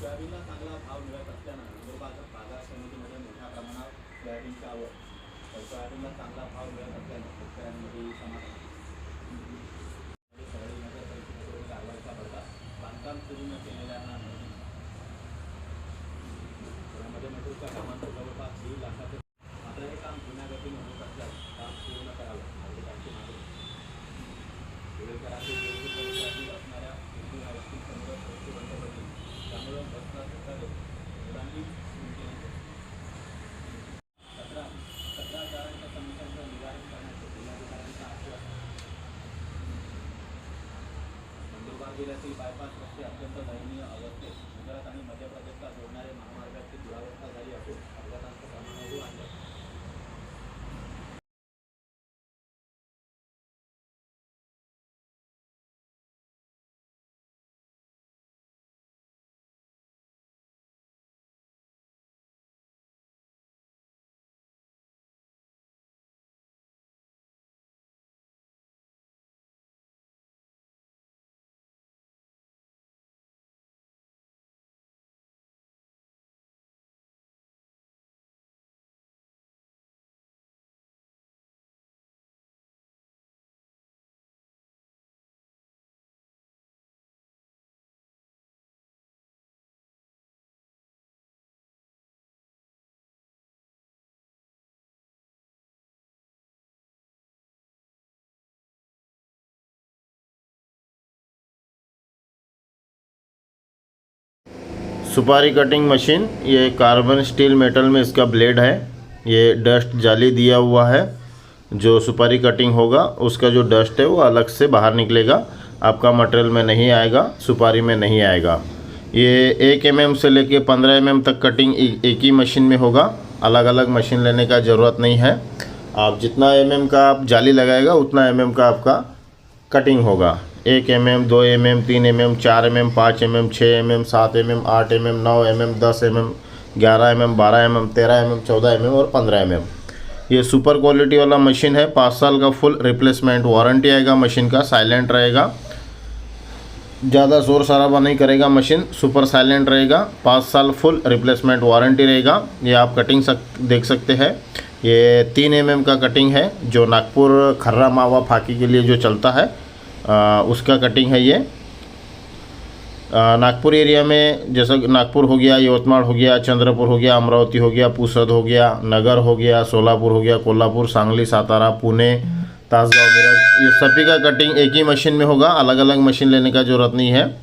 सोयाबीनला चांगला भाव मिळत असल्यानं नंदुरबार बाजार समितीमध्ये मोठ्या प्रमाणात सोयाबीनची आवक, तर सोयाबीनला चांगला भाव मिळत असल्यानं शेतकऱ्यांमध्ये समाधान परळी नगर परिषदेकडून कारवाईचा बडगा, बांधकाम सुरू न केलेल्यांना पुण्यामध्ये मेट्रोच्या कामांचं जवळपास 1.5 लाखाचे, मात्र हे काम जुन्या गतीने होत असल्यास काम पूर्ण करावं नागरिकांची मागणी. वेळेकरातील विरोधी परिसरातील असणाऱ्या वेगवेगळ्या वस्तूंसमोर रस्ते बंद पडले, त्यामुळे बसला सरकारने मुलांनी सुरू केले. 17,000 समस्यांचं निवारण करण्याचे जिल्हाधिकाऱ्यांचं आश्वासन. नंदुरबार जिल्ह्यातील बायपास रस्ते अत्यंत दयनीय अवस्थेत, गुजरात आणि मध्य प्रदेशला जोडणारे महामार्गाची दुरावस्था झाली असून अपघातांचं प्रमाणही वाढलं. सुपारी कटिंग मशीन, ये कार्बन स्टील मेटल में इसका ब्लेड है। ये डस्ट जाली दिया हुआ है, जो सुपारी कटिंग होगा उसका जो डस्ट है वो अलग से बाहर निकलेगा, आपका मटेरियल में नहीं आएगा, सुपारी में नहीं आएगा। ये 1 mm से लेके 15 mm तक कटिंग एक ही मशीन में होगा, अलग अलग मशीन लेने का ज़रूरत नहीं है। आप जितना mm का आप जाली लगाएगा उतना mm का आपका कटिंग होगा। 1 mm, 2 mm, 3 mm, 4 mm, 5 mm, 6 mm, 7 mm, 8 mm, 9 mm, 10 mm, 11 mm, 12 mm, 13 mm, 14 mm और 15 mm। ये सुपर क्वालिटी वाला मशीन है। 5 साल का फुल रिप्लेसमेंट वारंटी आएगा मशीन का। साइलेंट रहेगा, ज़्यादा शोर शराबा नहीं करेगा मशीन, सुपर साइलेंट रहेगा। 5 साल फुल रिप्लेसमेंट वारंटी रहेगा। ये आप कटिंग देख सकते हैं। ये 3 mm का कटिंग है, जो नागपुर खर्रा मावा फाकी के लिए जो चलता है उसका कटिंग है। ये नागपुर एरिया में, जैसा नागपुर हो गया, यवतमाड़ हो गया, चंद्रपुर हो गया, अमरावती हो गया, पुसद हो गया, नगर हो गया, सोलापुर हो गया, कोल्हापुर, सांगली, सातारा, पुणे, तासगांव, मेरठ, ये सभी का कटिंग एक ही मशीन में होगा। अलग अलग मशीन लेने का ज़रूरत नहीं है।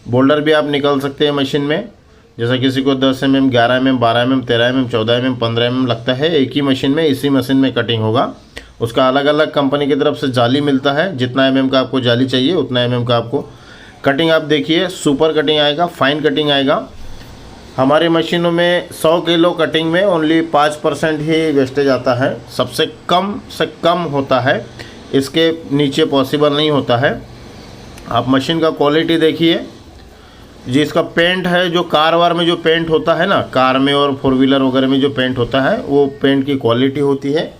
बोल्डर भी आप निकाल सकते हैं मशीन में, जैसा किसी को 10 mm, 11 mm, 12 mm, 13 mm, 14 mm, 15 mm लगता है, एक ही मशीन में इसी मशीन में कटिंग होगा। उसका अलग अलग कंपनी की तरफ से जाली मिलता है, जितना mm का आपको जाली चाहिए उतना mm का आपको कटिंग। आप देखिए सुपर कटिंग आएगा, फाइन कटिंग आएगा। हमारी मशीनों में 100 किलो कटिंग में ओनली 5% ही वेस्टेज आता है, सबसे कम से कम होता है, इसके नीचे पॉसिबल नहीं होता है। आप मशीन का क्वालिटी देखिए जी। इसका पेंट है, जो कार वार में जो पेंट होता है ना, कार में और 4 व्हीलर वगैरह में जो पेंट होता है वो पेंट की क्वालिटी होती है।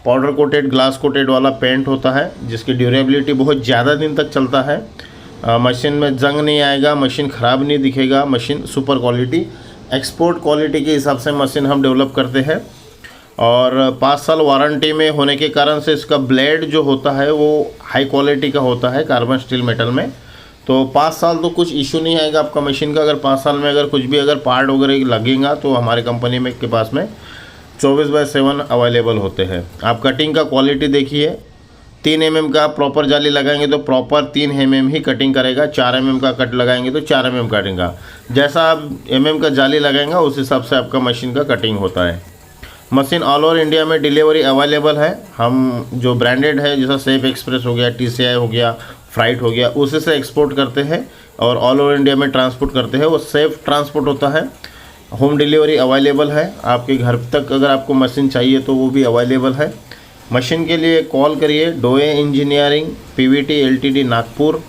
पाउडर कोटेड, ग्लास कोटेड वाला पेंट होता है, जिसकी ड्यूरेबिलिटी बहुत ज़्यादा दिन तक चलता है। मशीन में जंग नहीं आएगा, मशीन ख़राब नहीं दिखेगा। Machine super quality, export quality के हिसाब से मशीन हम डेवलप करते हैं। और 5 साल वारंटी में होने के कारण से इसका ब्लेड जो होता है वो हाई क्वालिटी का होता है, कार्बन स्टील मेटल में। तो 5 साल तो कुछ इशू नहीं आएगा आपका मशीन का। अगर 5 साल में अगर कुछ भी अगर पार्ट वगैरह लगेगा तो हमारे कंपनी में के पास में 24/7 अवेलेबल होते हैं। आप कटिंग का क्वालिटी देखिए। 3 mm का प्रॉपर जाली लगाएंगे तो प्रॉपर 3 mm ही कटिंग करेगा। 4 mm का कट लगाएंगे तो 4 mm कटेगा। जैसा आप mm का जाली लगाएंगे उस हिसाब से आपका मशीन का कटिंग होता है। मशीन ऑल ओवर इंडिया में डिलीवरी अवेलेबल है। हम जो ब्रांडेड है, जैसा सेफ एक्सप्रेस हो गया, TCI हो गया, फ्राइट हो गया, उसी से एक्सपोर्ट करते हैं और ऑल ओवर इंडिया में ट्रांसपोर्ट करते हैं। वो सेफ ट्रांसपोर्ट होता है। होम डिलीवरी अवेलेबल है, आपके घर तक अगर आपको मशीन चाहिए तो वो भी अवेलेबल है। मशीन के लिए कॉल करिए। डोए इंजीनियरिंग, PVT LTD, नागपुर।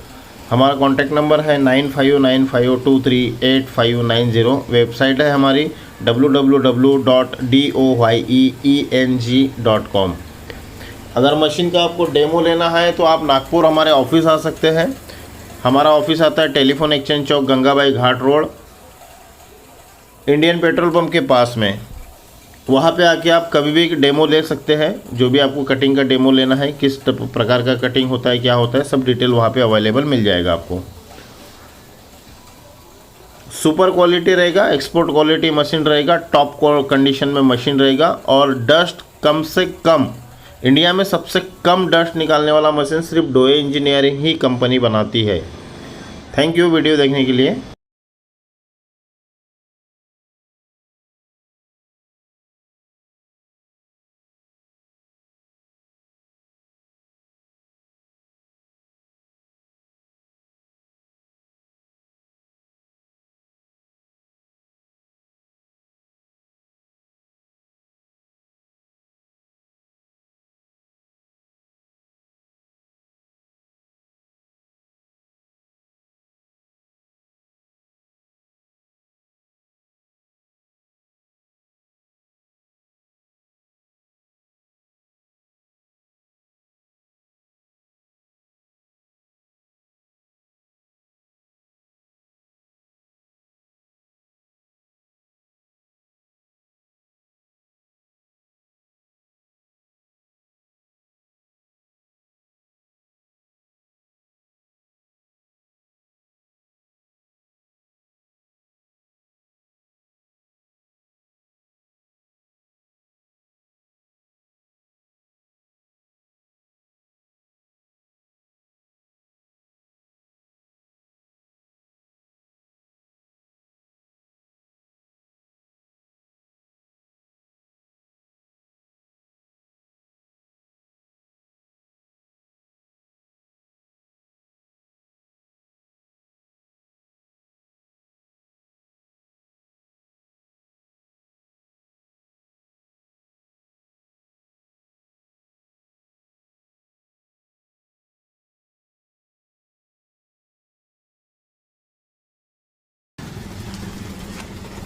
हमारा कॉन्टैक्ट नंबर है 9595238590। वेबसाइट है हमारी www.doyeeng.com। अगर मशीन का आपको डेमो लेना है तो आप नागपुर हमारे ऑफिस आ सकते हैं। हमारा ऑफिस आता है टेलीफोन एक्सचेंज चौक, गंगाबाई घाट रोड, इंडियन पेट्रोल पंप के पास में। वहाँ पे आके आप कभी भी डेमो ले सकते हैं, जो भी आपको कटिंग का डेमो लेना है, किस प्रकार का कटिंग होता है, क्या होता है, सब डिटेल वहाँ पे अवेलेबल मिल जाएगा आपको। सुपर क्वालिटी रहेगा, एक्सपोर्ट क्वालिटी मशीन रहेगा, टॉप कंडीशन में मशीन रहेगा और डस्ट कम से कम, इंडिया में सबसे कम डस्ट निकालने वाला मशीन सिर्फ डोए इंजीनियरिंग ही कंपनी बनाती है। थैंक यू वीडियो देखने के लिए।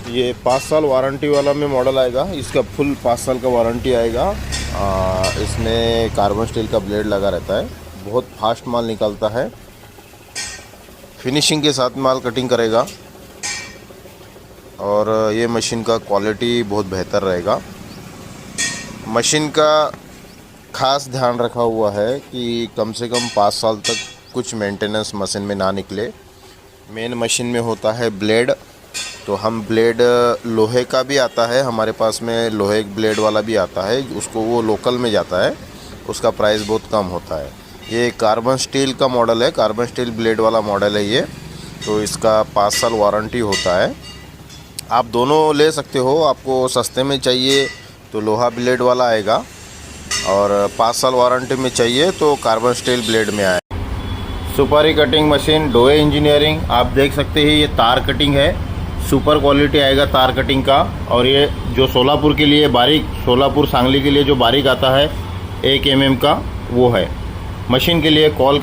ये 5 साल वारंटी वाला में मॉडल आएगा, इसका फुल 5 साल का वारंटी आएगा। इसमें कार्बन स्टील का ब्लेड लगा रहता है, बहुत फास्ट माल निकलता है, फिनिशिंग के साथ माल कटिंग करेगा और ये मशीन का क्वालिटी बहुत बेहतर रहेगा। मशीन का खास ध्यान रखा हुआ है कि कम से कम 5 साल तक कुछ मेंटेनेंस मशीन में ना निकले। मेन मशीन में होता है ब्लेड, तो हम ब्लेड लोहे का भी आता है हमारे पास में, लोहे ब्लेड वाला भी आता है, उसको वो लोकल में जाता है, उसका प्राइस बहुत कम होता है। ये कार्बन स्टील का मॉडल है, कार्बन स्टील ब्लेड वाला मॉडल है ये, तो इसका 5 साल वारंटी होता है। आप दोनों ले सकते हो, आपको सस्ते में चाहिए तो लोहा ब्लेड वाला आएगा और 5 साल वारंटी में चाहिए तो कार्बन स्टील ब्लेड में आएगा। सुपारी कटिंग मशीन डोए इंजीनियरिंग, आप देख सकते हैं ये तार कटिंग है, सुपर क्वालिटी आएगा तार कटिंग का। और ये जो सोलापुर के लिए बारीक, सोलापुर सांगली के लिए जो बारीक आता है 1 mm का, वो है। मशीन के लिए कॉल